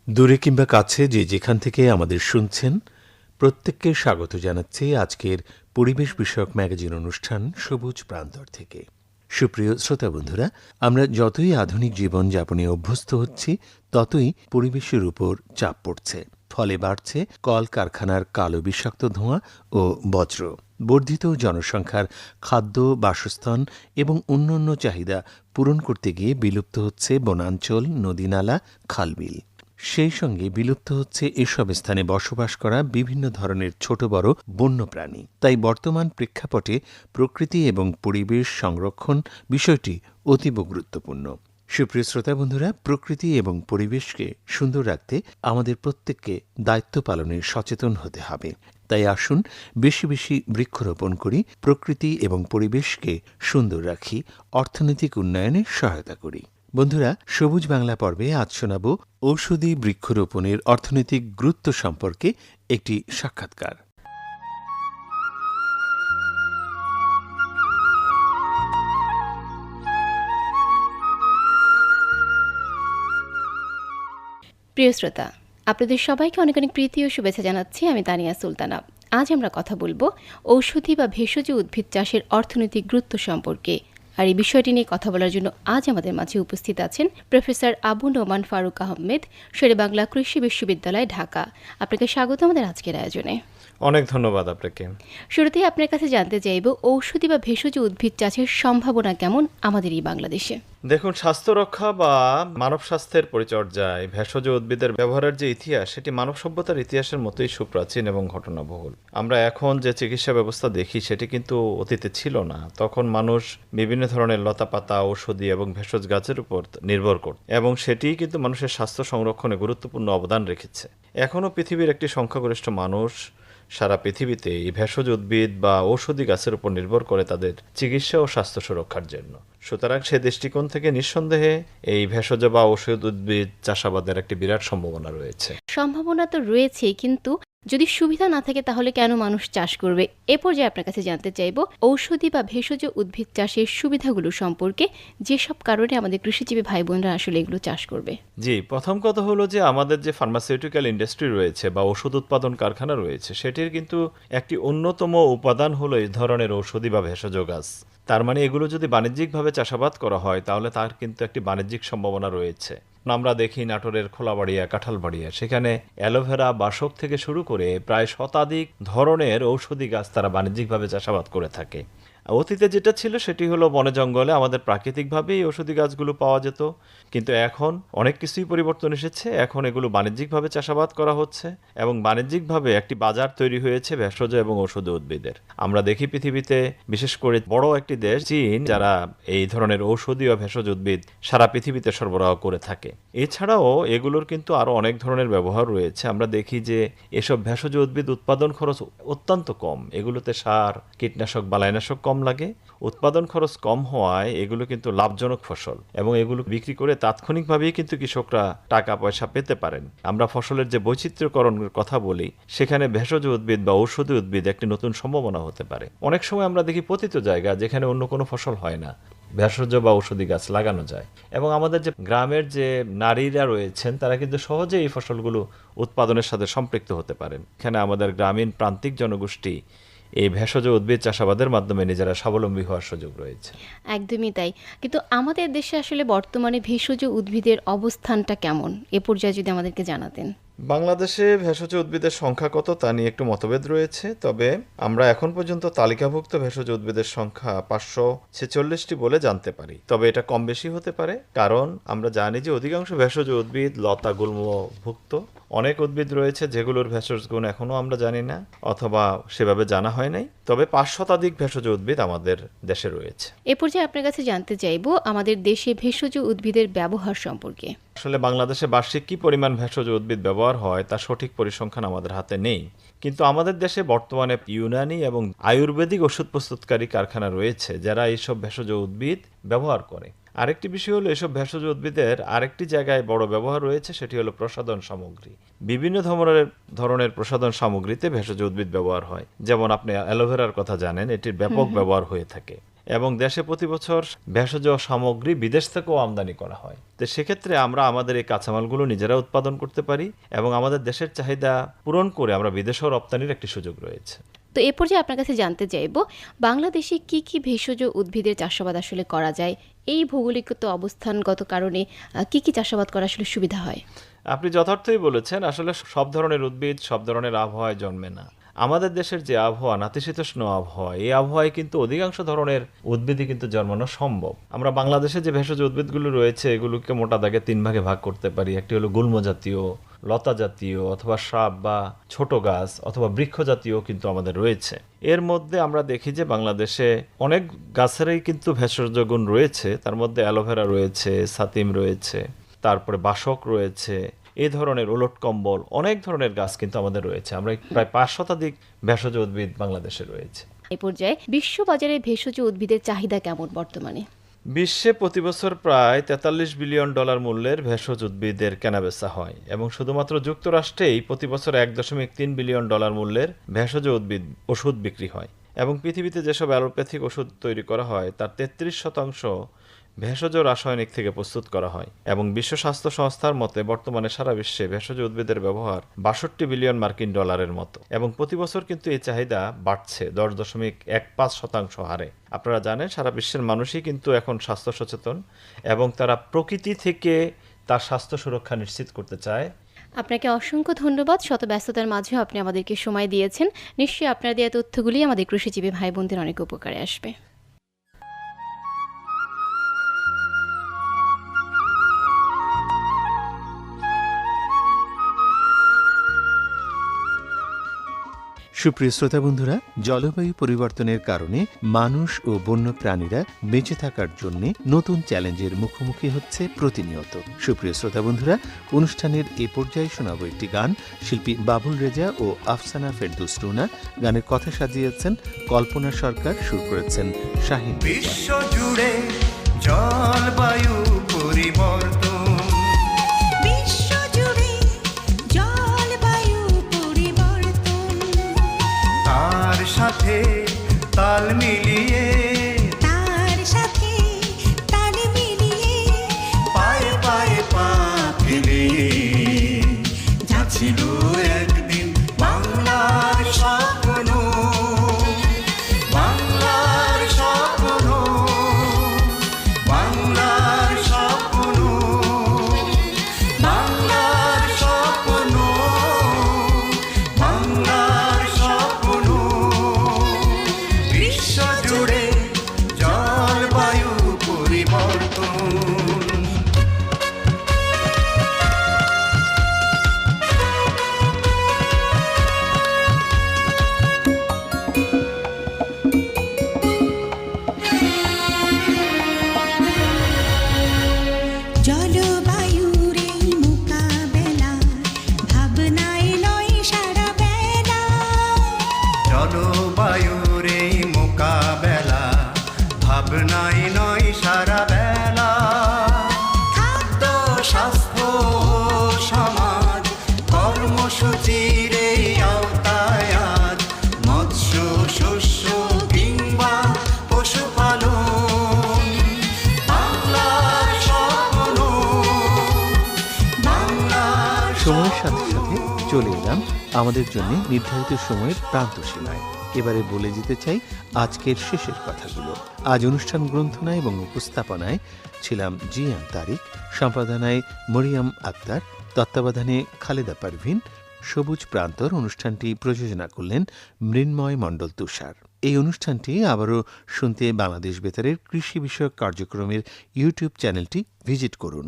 দূরে কিংবা কাছে যে যেখান থেকে আমাদের শুনছেন, প্রত্যেককে স্বাগত জানাচ্ছি আজকের পরিবেশ বিষয়ক ম্যাগাজিন অনুষ্ঠান সবুজ প্রান্তর থেকে। সুপ্রিয় শ্রোতা বন্ধুরা, আমরা যতই আধুনিক জীবন যাপনে অভ্যস্ত হচ্ছি, ততই পরিবেশের উপর চাপ পড়ছে। ফলে বাড়ছে কলকারখানার কালো বিষাক্ত ধোঁয়া ও বজ্র। বর্ধিত জনসংখ্যার খাদ্য, বাসস্থান এবং অন্যান্য চাহিদা পূরণ করতে গিয়ে বিলুপ্ত হচ্ছে বনাঞ্চল, নদীনালা, খালবিল। সেই সঙ্গে বিলুপ্ত হচ্ছে এসব স্থানে বসবাস করা বিভিন্ন ধরনের ছোট বড় বন্যপ্রাণী। তাই বর্তমান প্রেক্ষাপটে প্রকৃতি এবং পরিবেশ সংরক্ষণ বিষয়টি অতীব গুরুত্বপূর্ণ। সুপ্রিয় শ্রোতা বন্ধুরা, প্রকৃতি এবং পরিবেশকে সুন্দর রাখতে আমাদের প্রত্যেককে দায়িত্ব পালনে সচেতন হতে হবে। তাই আসুন বেশি বেশি বৃক্ষরোপণ করি, প্রকৃতি এবং পরিবেশকে সুন্দর রাখি, অর্থনৈতিক উন্নয়নে সহায়তা করি। বন্ধুরা, সবুজ বাংলা পর্বে আজ শোনাব ঔষধি বৃক্ষরোপণের অর্থনৈতিক গুরুত্ব সম্পর্কে একটি সাক্ষাৎকার। প্রিয় শ্রোতা, আপনাদের সবাইকে অনেক অনেক প্রীতি ও শুভেচ্ছা জানাচ্ছি। আমি তানিয়া সুলতানা। আজ আমরা কথা বলবো ঔষধি বা ভেষজ উদ্ভিদ চাষের অর্থনৈতিক গুরুত্ব সম্পর্কে। আর এই বিষয়টি নিয়ে কথা বলার জন্য আজ আমাদের মাঝে উপস্থিত আছেন প্রফেসর আবু নোমান ফারুক আহমেদ, শেরেবাংলা কৃষি বিশ্ববিদ্যালয়, ঢাকা। আপনাকে স্বাগত আমাদের আজকের আয়োজনে। অনেক ধন্যবাদ আপনাকে। শুরুতেই আপনার কাছে জানতে চাইব, ঔষধি বা ভেষজ উদ্ভিদ চাষের সম্ভাবনা কেমন আমাদের এই বাংলাদেশে? দেখুন, স্বাস্থ্য রক্ষা বা মানব স্বাস্থ্যের পরিচর্যায় ভেষজ উদ্ভিদের ব্যবহারের যে ইতিহাস, সেটি মানব সভ্যতার ইতিহাসের মতোই সুপ্রাচীন এবং ঘটনাবহুল। আমরা এখন যে চিকিৎসা ব্যবস্থা দেখি সেটি কিন্তু অতীতে ছিল না। তখন মানুষ বিভিন্ন ধরনের লতাপাতা, ঔষধি এবং ভেষজ গাছের উপর নির্ভর করত এবং সেটিই কিন্তু মানুষের স্বাস্থ্য সংরক্ষণে গুরুত্বপূর্ণ অবদান রেখেছে। এখনও পৃথিবীর একটি সংখ্যাগরিষ্ঠ মানুষ সারা পৃথিবীতে এই ভেষজ উদ্ভিদ বা ঔষধি গাছের উপর নির্ভর করে তাদের চিকিৎসা ও স্বাস্থ্য সুরক্ষার জন্য। সুতরাং সে দৃষ্টিকোণ থেকে নিঃসন্দেহে এই ভেষজ বা ঔষধ উদ্ভিদ চাষাবাদের একটি বিরাট সম্ভাবনা রয়েছে। সম্ভাবনা তো রয়েছেই, কিন্তু যদি সুবিধা না থাকে তাহলে কেন মানুষ চাষ করবে? এ পর্যায়ে আপনার কাছে জানতে চাইব ঔষধি বা ভেষজ উদ্ভিদ চাষের সুবিধাগুলো সম্পর্কে, যেসব কারণে আমাদের কৃষিজীবী ভাই বোনরা আসলে এগুলো চাষ করবে। জি, প্রথম কথা হলো যে আমাদের যে ফার্মাসিউটিক্যাল ইন্ডাস্ট্রি রয়েছে বা ওষুধ উৎপাদন কারখানা রয়েছে, সেটির কিন্তু একটি অন্যতম উপাদান হলো এই ধরনের ঔষধি বা ভেষজ গাছ। তার মানে এগুলো যদি বাণিজ্যিকভাবে চাষাবাদ করা হয় তাহলে তার কিন্তু একটি বাণিজ্যিক সম্ভাবনা রয়েছে। আমরা দেখি নাটোরের খোলাবাড়িয়া, কাঁঠালবাড়িয়া, সেখানে অ্যালোভেরা, বাসক থেকে শুরু করে প্রায় শতাধিক ধরনের ঔষধি গাছ তারা বাণিজ্যিকভাবে চাষাবাদ করে থাকে। অতীতে যেটা ছিল সেটি হলো বনে জঙ্গলে আমাদের প্রাকৃতিকভাবেই ঔষধি গাছগুলো পাওয়া যেত, কিন্তু এখন অনেক কিছুই পরিবর্তন এসেছে। এখন এগুলো বাণিজ্যিকভাবে চাষাবাদ করা হচ্ছে এবং বাণিজ্যিকভাবে একটি বাজার তৈরি হয়েছে ভেষজ এবং ঔষধি উদ্ভিদের। আমরা দেখি পৃথিবীতে, বিশেষ করে বড় একটি দেশ চীন, যারা এই ধরনের ঔষধি ও ভেষজ উদ্ভিদ সারা পৃথিবীতে সরবরাহ করে থাকে। এছাড়াও এগুলোর কিন্তু আরও অনেক ধরনের ব্যবহার রয়েছে। আমরা দেখি যে এসব ভেষজ উদ্ভিদ উৎপাদন খরচ অত্যন্ত কম। এগুলোতে সার, কীটনাশক, বালাইনাশক কম লাগে। উৎপাদন খরচ কম হওয়ায় এগুলো কিন্তু লাভজনক ফসল এবং এগুলো বিক্রি করে তাৎক্ষণিকভাবেই কিন্তু কৃষকরা টাকা পয়সা পেতে পারেন। আমরা ফসলের যে বৈচিত্র্যকরণের কথা বলি, সেখানে ভেষজ উদ্ভিদ বা ঔষধি উদ্ভিদ একটি নতুন সম্ভাবনা হতে পারে। অনেক সময় আমরা দেখি পতিত জায়গা যেখানে অন্য কোনো ফসল হয় না, ভেষজ বা ঔষধি গাছ লাগানো যায় এবং আমাদের যে গ্রামের যে নারীরা রয়েছেন তারা কিন্তু সহজে এই ফসলগুলো উৎপাদনের সাথে সম্পৃক্ত হতে পারেন। এখানে আমাদের গ্রামীণ প্রান্তিক জনগোষ্ঠী এই ভেষজ উদ্ভিদ চাষাবাদের মাধ্যমে নিজেরা স্বাবলম্বী হওয়ার সুযোগ রয়েছে। একদমই তাই। কিন্তু আমাদের দেশে আসলে বর্তমানে ভেষজ উদ্ভিদের অবস্থানটা কেমন, এ পর্যায়ে যদি আমাদেরকে জানাতেন। বাংলাদেশে ভেষজ উদ্ভিদের সংখ্যা কত তা নিয়ে একটু মতভেদ রয়েছে, তবে আমরা এখন পর্যন্ত তালিকাভুক্ত ভেষজ উদ্ভিদের সংখ্যা 546টি বলে জানতে পারি। তবে এটা কম বেশি হতে পারে, কারণ আমরা জানি যে অধিকাংশ ভেষজ উদ্ভিদ লতা গুল্মভুক্ত। অনেক উদ্ভিদ রয়েছে যেগুলোর ভেষজ গুণ এখনও আমরা জানি না অথবা সেভাবে জানা হয় নাই। তবে 5 শতাধিক ভেষজ উদ্ভিদ আমাদের দেশে রয়েছে। এ পর্যায়ে আপনার কাছে জানতে চাইব আমাদের দেশে ভেষজ উদ্ভিদের ব্যবহার সম্পর্কে। আসলে বাংলাদেশে বার্ষিক কী পরিমাণ ভেষজ উদ্ভিদ ব্যবহার হয় তার সঠিক পরিসংখ্যান আমাদের হাতে নেই, কিন্তু আমাদের দেশে বর্তমানে ইউনানি এবং আয়ুর্বেদিক ওষুধ প্রস্তুতকারী কারখানা রয়েছে যারা এইসব ভেষজ উদ্ভিদ ব্যবহার করে। আরেকটি বিষয় হলো, এসব ভেষজ উদ্ভিদের আরেকটি জায়গায় বড় ব্যবহার রয়েছে, সেটি হলো প্রসাধন সামগ্রী। বিভিন্ন ধরনের প্রসাধন সামগ্রীতে ভেষজ উদ্ভিদ ব্যবহার হয়। যেমন আপনি অ্যালোভেরার কথা জানেন, এটির ব্যাপক ব্যবহার হয়ে থাকে এবং দেশে প্রতি বছর ভেষজ সামগ্রী বিদেশ থেকেও আমদানি করা হয়। তো সেক্ষেত্রে আমরা আমাদের এই কাঁচামালগুলো নিজেরা উৎপাদন করতে পারি এবং আমাদের দেশের চাহিদা পূরণ করে আমরা বিদেশেও রপ্তানির একটি সুযোগ রয়েছে। তো এ পর্যায়ে আপনার কাছে জানতে চাইব, বাংলাদেশে কি কি ভেষজ উদ্ভিদের চাষাবাদ আসলে করা যায়? এই ভৌগোলিকগত অবস্থানগত কারণে কি কি চাষাবাদ করা আসলে সুবিধা হয়? আপনি যথার্থই বলেছেন। আসলে সব ধরনের উদ্ভিদ সব ধরনের আবহাওয়ায় জন্মে না। আমাদের দেশের যে আবহাওয়া, নাতিশীতোষ্ণ আবহাওয়া, এই আবহাওয়ায় কিন্তু অধিকাংশ ধরনের উদ্ভিদই কিন্তু জন্মানো সম্ভব। আমরা বাংলাদেশে যে ভেষজ উদ্ভিদগুলো রয়েছে এগুলোকে মোটা দাগে 3 ভাগে ভাগ করতে পারি। একটি হলো গুল্ম জাতীয়, লতা জাতীয় অথবা শ্রাব বা ছোট গাছ অথবা বৃক্ষ জাতীয় কিন্তু আমাদের রয়েছে। এর মধ্যে আমরা দেখি যে বাংলাদেশে অনেক গাছেরই কিন্তু ভেষজ গুণ রয়েছে। তার মধ্যে অ্যালোভেরা রয়েছে, সাতিম রয়েছে, তারপরে বাসক রয়েছে, এই ধরনের উলট কম্বল অনেক ধরনের গাছ কিন্তু আমাদের রয়েছে। আমরা প্রায় 5 শতাধিক ভেষজ উদ্ভিদ বাংলাদেশে রয়েছে। এই পর্যায়ে বিশ্ববাজারে ভেষজ উদ্ভিদের চাহিদা কেমন বর্তমানে? বিশ্বে প্রতি বছর প্রায় $43 বিলিয়ন মূল্যের ভেষজ উদ্ভিদের কেনাবেচা হয় এবং শুধুমাত্র যুক্তরাষ্ট্রেই প্রতি বছর $1.3 বিলিয়ন মূল্যের ভেষজ উদ্ভিদ ওষুধ বিক্রি হয় এবং পৃথিবীতে যেসব অ্যালোপ্যাথিক ওষুধ তৈরি করা হয় তার 33% ভেষজ রাসায়নিক থেকে প্রস্তুত করা হয় এবং বিশ্ব স্বাস্থ্য সংস্থার মতে বর্তমানে সারা বিশ্বে ভেষজ উদ্ভিদের ব্যবহার $62 বিলিয়ন মতো এবং প্রতি বছর কিন্তু এই চাহিদা বাড়ছে 10.15% হারে। আপনারা জানেন সারা বিশ্বের মানুষই কিন্তু এখন স্বাস্থ্য সচেতন এবং তারা প্রকৃতি থেকে তার স্বাস্থ্য সুরক্ষা নিশ্চিত করতে চায়। আপনাকে অসংখ্য ধন্যবাদ। শত ব্যস্ততার মাঝেও আপনি আমাদেরকে সময় দিয়েছেন। নিশ্চয়ই আপনার দেওয়া তথ্যগুলি আমাদের কৃষিজীবী ভাই বোনদের অনেক উপকারে আসবে। সুপ্রিয় শ্রোতা বন্ধুরা, জলবায়ু পরিবর্তনের কারণে মানুষ ও বন্য প্রাণীরা বেঁচে থাকার জন্য নতুন চ্যালেঞ্জের মুখোমুখি হচ্ছে প্রতিনিয়ত। সুপ্রিয় শ্রোতা বন্ধুরা, অনুষ্ঠানের এ পর্যায়ে শোনাব একটি গান। শিল্পী বাবুল রেজা ও আফসানা ফেরদৌস রুনা, গানের কথা সাজিয়েছেন কল্পনা সরকার, সুর করেছেন শাহিন। বিশ্ব জুড়ে জলবায়ু পরিবর্তন, তার সাথে তাল মিলিয়ে পায়ে পায়ে পা ফেলিয়ে যাচ্ছিল একদিন বাংলার স্বপ্ন, বাংলার স্বপ্ন, বাংলার স্বপ্ন, বাংলার স্বপ্ন, বাংলার স্বপ্ন। বিশ্ব জুড়ে জলবায়ু পরিবর্তন, জলবায়ুর এই মোকাবেলা ভাবনায় নয় সারা বেলা, জলবায়ুর এই মোকাবেলা ভাবনাই নয় সারা বেলা। খাদ্য স্বাস্থ্য সমাজ কর্মসূচির এই আওতায় আজ মৎস্য শস্য কিংবা পশুপালন, বাংলার স্বপ্ন, বাংলার সময়ের সাথে সাথে চলে এলাম আমাদের জন্য নির্ধারিত সময়ের প্রান্ত সীমায়। এবারে বলে যেতে চাই আজকের শেষের কথাগুলো। আজ অনুষ্ঠান গ্রন্থনা এবং উপস্থাপনায় ছিলাম জিয়ান তারিক, সম্পাদনায় মরিয়ম আক্তার, তত্ত্বাবধানে খালেদা পারভিন। সবুজ প্রান্তর অনুষ্ঠানটি প্রযোজনা করলেন মৃন্ময় মণ্ডল তুষার। এই অনুষ্ঠানটি আবারও শুনতে বাংলাদেশ বেতারের কৃষি বিষয়ক কার্যক্রমের ইউটিউব চ্যানেলটি ভিজিট করুন।